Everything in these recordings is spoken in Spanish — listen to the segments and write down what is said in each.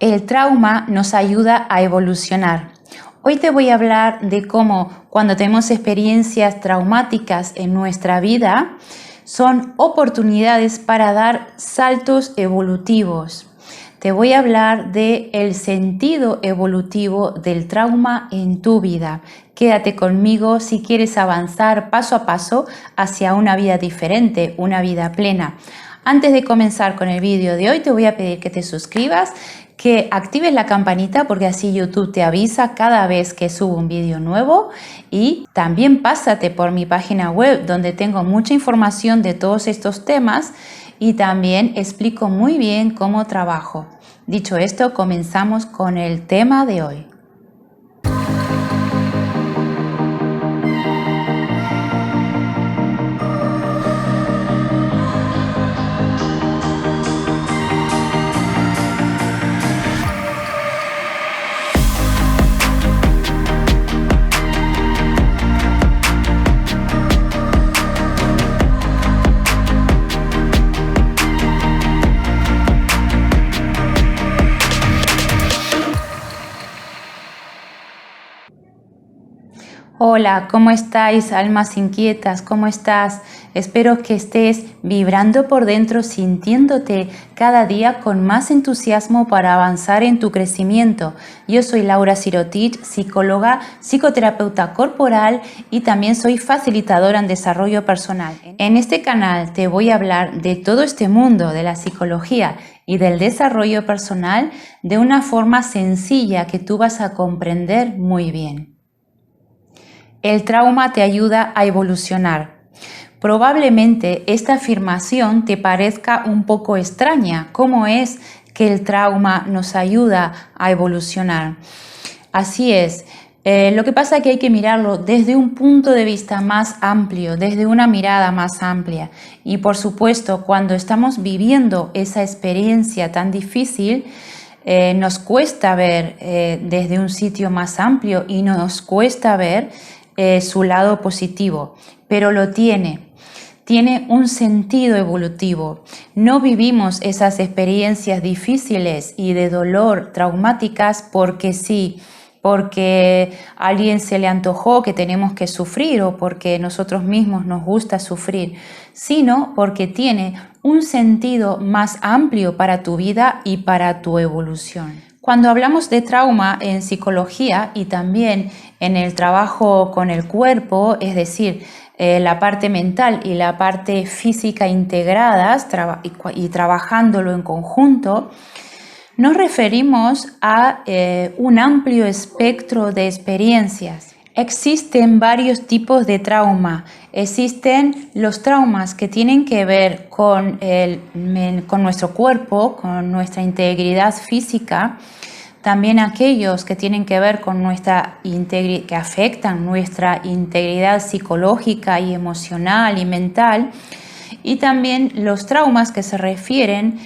El trauma nos ayuda a evolucionar. Hoy te voy a hablar de cómo cuando tenemos experiencias traumáticas en nuestra vida, son oportunidades para dar saltos evolutivos. Te voy a hablar del sentido evolutivo del trauma en tu vida. Quédate conmigo si quieres avanzar paso a paso hacia una vida diferente, una vida plena. Antes de comenzar con el vídeo de hoy, te voy a pedir que te suscribas, que actives la campanita porque así YouTube te avisa cada vez que subo un vídeo nuevo, y también pásate por mi página web donde tengo mucha información de todos estos temas y también explico muy bien cómo trabajo. Dicho esto, comenzamos con el tema de hoy. Hola, ¿cómo estáis, almas inquietas? ¿Cómo estás? Espero que estés vibrando por dentro, sintiéndote cada día con más entusiasmo para avanzar en tu crecimiento. Yo soy Laura Sirotich, psicóloga, psicoterapeuta corporal y también soy facilitadora en desarrollo personal. En este canal te voy a hablar de todo este mundo de la psicología y del desarrollo personal de una forma sencilla que tú vas a comprender muy bien. El trauma te ayuda a evolucionar. Probablemente esta afirmación te parezca un poco extraña. ¿Cómo es que el trauma nos ayuda a evolucionar? Así es. Lo que pasa es que hay que mirarlo desde un punto de vista más amplio, desde una mirada más amplia. Y por supuesto, cuando estamos viviendo esa experiencia tan difícil, nos cuesta ver desde un sitio más amplio y nos cuesta ver su lado positivo, pero lo tiene un sentido evolutivo. No vivimos esas experiencias difíciles y de dolor traumáticas porque sí, porque a alguien se le antojó que tenemos que sufrir o porque nosotros mismos nos gusta sufrir, sino porque tiene un sentido más amplio para tu vida y para tu evolución. Cuando hablamos de trauma en psicología y también en el trabajo con el cuerpo, es decir, la parte mental y la parte física integradas y trabajándolo en conjunto, nos referimos a un amplio espectro de experiencias. Existen varios tipos de trauma. Existen los traumas que tienen que ver con nuestro cuerpo, con nuestra integridad física. También aquellos que tienen que ver con que afectan nuestra integridad psicológica y emocional y mental. Y también los traumas que se refieren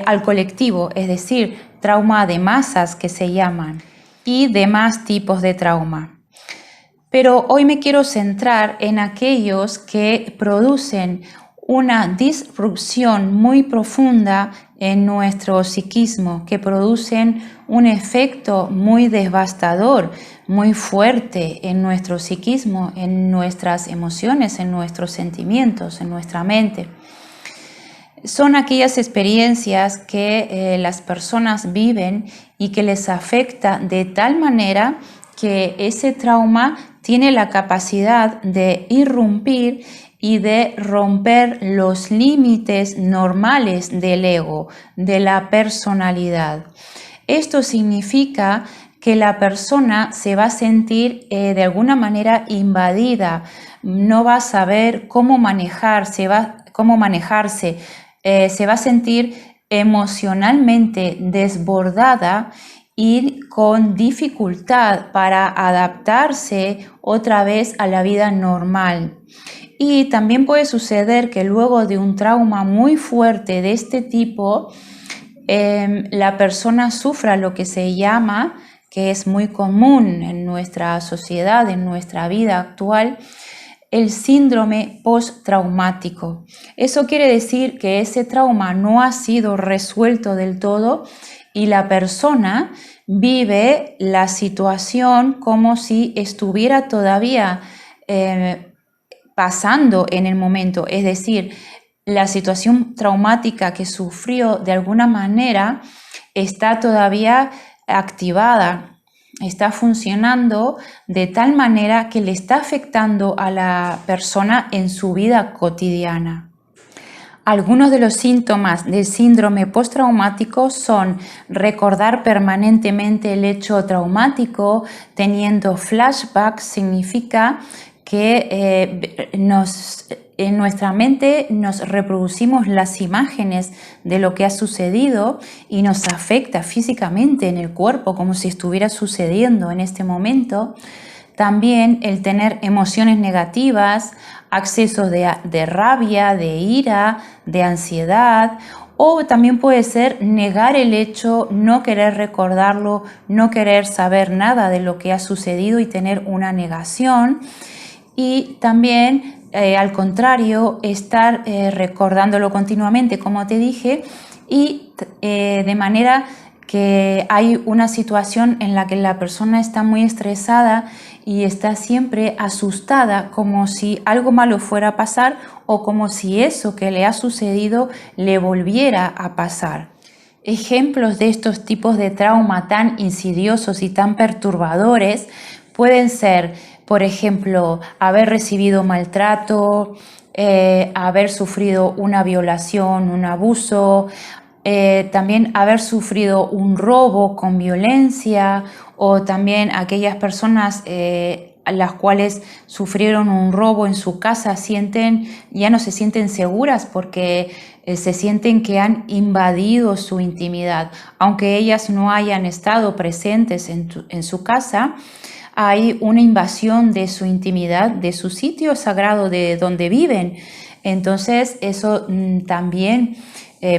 al colectivo, es decir, trauma de masas que se llaman, y demás tipos de trauma. Pero hoy me quiero centrar en aquellos que producen una disrupción muy profunda en nuestro psiquismo, que producen un efecto muy devastador, muy fuerte en nuestro psiquismo, en nuestras emociones, en nuestros sentimientos, en nuestra mente. Son aquellas experiencias que las personas viven y que les afecta de tal manera que ese trauma tiene la capacidad de irrumpir y de romper los límites normales del ego, de la personalidad. Esto significa que la persona se va a sentir de alguna manera invadida, no va a saber cómo manejarse, se va a sentir emocionalmente desbordada y con dificultad para adaptarse otra vez a la vida normal. Y también puede suceder que luego de un trauma muy fuerte de este tipo, la persona sufra lo que se llama, que es muy común en nuestra sociedad, en nuestra vida actual, el síndrome postraumático. Eso quiere decir que ese trauma no ha sido resuelto del todo y la persona vive la situación como si estuviera todavía pasando en el momento, es decir, la situación traumática que sufrió de alguna manera está todavía activada, está funcionando de tal manera que le está afectando a la persona en su vida cotidiana. Algunos de los síntomas del síndrome postraumático son recordar permanentemente el hecho traumático, teniendo flashbacks, significa que en nuestra mente nos reproducimos las imágenes de lo que ha sucedido y nos afecta físicamente en el cuerpo como si estuviera sucediendo en este momento. También el tener emociones negativas, accesos de rabia, de ira, de ansiedad, o también puede ser negar el hecho, no querer recordarlo, no querer saber nada de lo que ha sucedido y tener una negación. Y también, al contrario, estar recordándolo continuamente, como te dije, y de manera que hay una situación en la que la persona está muy estresada y está siempre asustada, como si algo malo fuera a pasar o como si eso que le ha sucedido le volviera a pasar. Ejemplos de estos tipos de trauma tan insidiosos y tan perturbadores pueden ser, por ejemplo, haber recibido maltrato, haber sufrido una violación, un abuso, también haber sufrido un robo con violencia, o también aquellas personas las cuales sufrieron un robo en su casa ya no se sienten seguras porque se sienten que han invadido su intimidad. Aunque ellas no hayan estado presentes en su casa, hay una invasión de su intimidad, de su sitio sagrado, de donde viven. Entonces eso también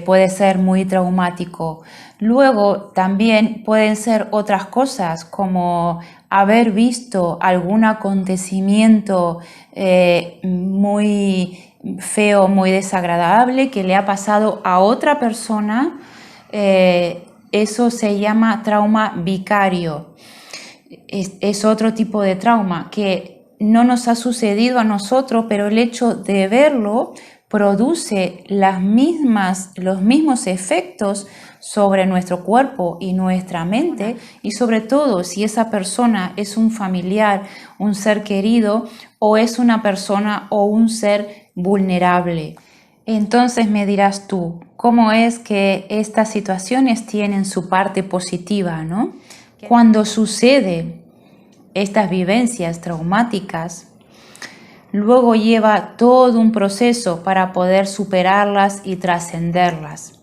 puede ser muy traumático. Luego también pueden ser otras cosas como haber visto algún acontecimiento muy feo, muy desagradable que le ha pasado a otra persona. Eso se llama trauma vicario. Es otro tipo de trauma que no nos ha sucedido a nosotros, pero el hecho de verlo produce los mismos efectos sobre nuestro cuerpo y nuestra mente, y sobre todo si esa persona es un familiar, un ser querido, o es una persona o un ser vulnerable. Entonces me dirás tú, ¿cómo es que estas situaciones tienen su parte positiva, ¿no? Cuando sucede estas vivencias traumáticas, luego lleva todo un proceso para poder superarlas y trascenderlas.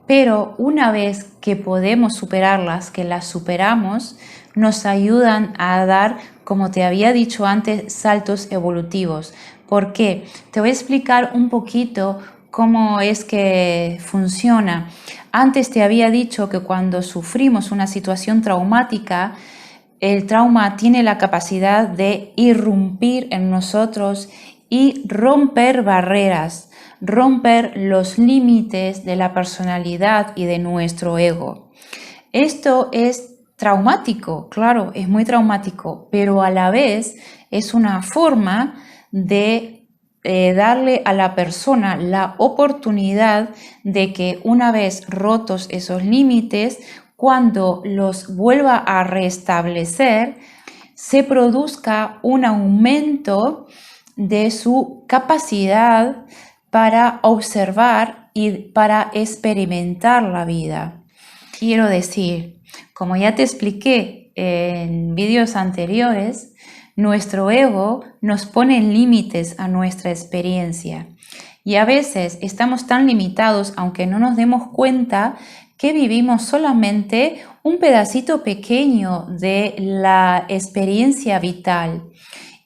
Pero una vez que podemos superarlas, que las superamos, nos ayudan a dar, como te había dicho antes, saltos evolutivos. ¿Por qué? Te voy a explicar un poquito cómo es que funciona. Antes te había dicho que cuando sufrimos una situación traumática, el trauma tiene la capacidad de irrumpir en nosotros y romper barreras, romper los límites de la personalidad y de nuestro ego. Esto es traumático, claro, es muy traumático, pero a la vez es una forma de darle a la persona la oportunidad de que una vez rotos esos límites, cuando los vuelva a restablecer, se produzca un aumento de su capacidad para observar y para experimentar la vida. Quiero decir, como ya te expliqué en vídeos anteriores, nuestro ego nos pone límites a nuestra experiencia y a veces estamos tan limitados, aunque no nos demos cuenta, que vivimos solamente un pedacito pequeño de la experiencia vital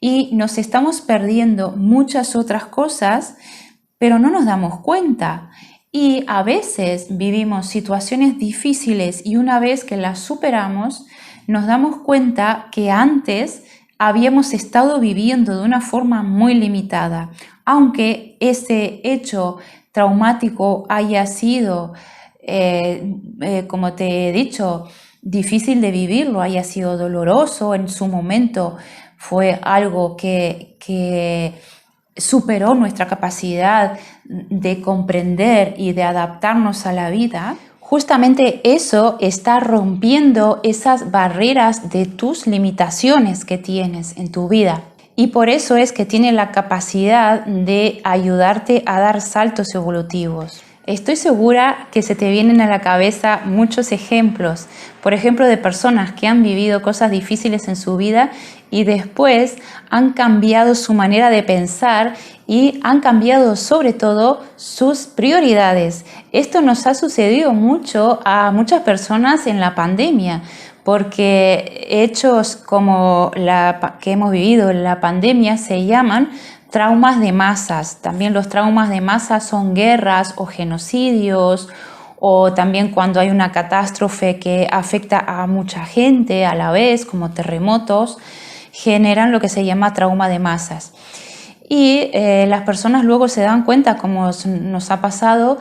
y nos estamos perdiendo muchas otras cosas, pero no nos damos cuenta. Y a veces vivimos situaciones difíciles y una vez que las superamos, nos damos cuenta que antes habíamos estado viviendo de una forma muy limitada, aunque ese hecho traumático haya sido como te he dicho, difícil de vivirlo, haya sido doloroso en su momento, fue algo que superó nuestra capacidad de comprender y de adaptarnos a la vida, justamente eso está rompiendo esas barreras de tus limitaciones que tienes en tu vida. Y por eso es que tiene la capacidad de ayudarte a dar saltos evolutivos. Estoy segura que se te vienen a la cabeza muchos ejemplos, por ejemplo, de personas que han vivido cosas difíciles en su vida y después han cambiado su manera de pensar y han cambiado sobre todo sus prioridades. Esto nos ha sucedido mucho a muchas personas en la pandemia, porque hechos como que hemos vivido en la pandemia se llaman traumas de masas. También los traumas de masas son guerras o genocidios, o también cuando hay una catástrofe que afecta a mucha gente a la vez, como terremotos, generan lo que se llama trauma de masas. Y las personas luego se dan cuenta, como nos ha pasado,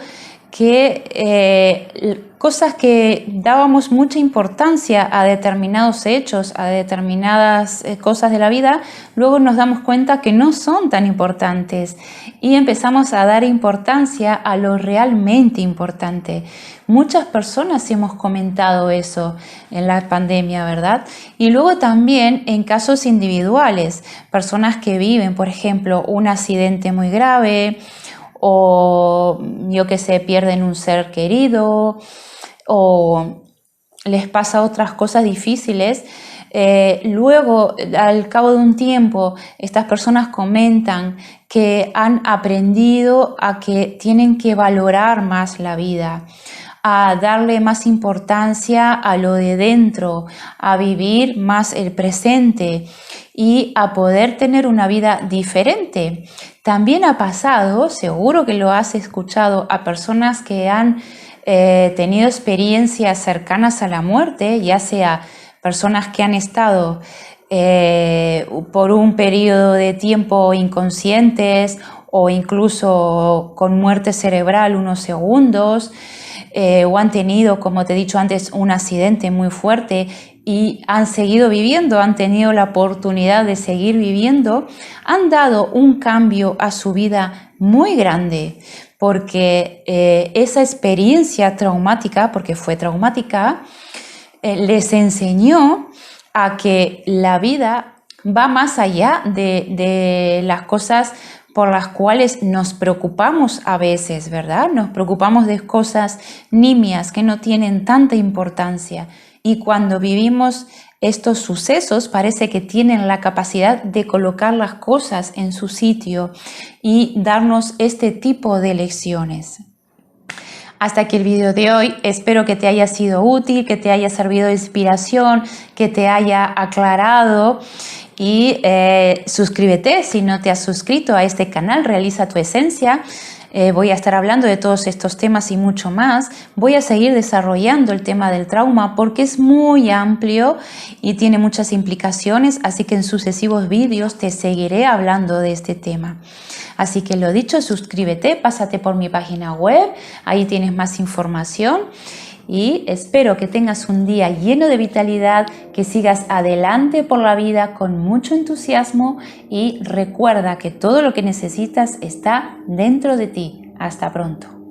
que cosas que dábamos mucha importancia a determinados hechos, a determinadas cosas de la vida, luego nos damos cuenta que no son tan importantes y empezamos a dar importancia a lo realmente importante. Muchas personas hemos comentado eso en la pandemia, ¿verdad? Y luego también en casos individuales, personas que viven, por ejemplo, un accidente muy grave, o yo que sé, pierden un ser querido o les pasa otras cosas difíciles. Luego, al cabo de un tiempo, estas personas comentan que han aprendido a que tienen que valorar más la vida, a darle más importancia a lo de dentro, a vivir más el presente y a poder tener una vida diferente. También ha pasado, seguro que lo has escuchado, a personas que han tenido experiencias cercanas a la muerte, ya sea personas que han estado por un periodo de tiempo inconscientes o incluso con muerte cerebral unos segundos, o han tenido, como te he dicho antes, un accidente muy fuerte y han seguido viviendo, han tenido la oportunidad de seguir viviendo, han dado un cambio a su vida muy grande, porque esa experiencia traumática, porque fue traumática, les enseñó a que la vida va más allá de las cosas por las cuales nos preocupamos a veces, ¿verdad? Nos preocupamos de cosas nimias que no tienen tanta importancia. Y cuando vivimos estos sucesos parece que tienen la capacidad de colocar las cosas en su sitio y darnos este tipo de lecciones. Hasta aquí el vídeo de hoy. Espero que te haya sido útil, que te haya servido de inspiración, que te haya aclarado. Y suscríbete si no te has suscrito a este canal, Realiza tu Esencia. Voy a estar hablando de todos estos temas y mucho más. Voy a seguir desarrollando el tema del trauma porque es muy amplio y tiene muchas implicaciones, así que en sucesivos vídeos te seguiré hablando de este tema. Así que lo dicho, suscríbete, pásate por mi página web, ahí tienes más información. Y espero que tengas un día lleno de vitalidad, que sigas adelante por la vida con mucho entusiasmo y recuerda que todo lo que necesitas está dentro de ti. Hasta pronto.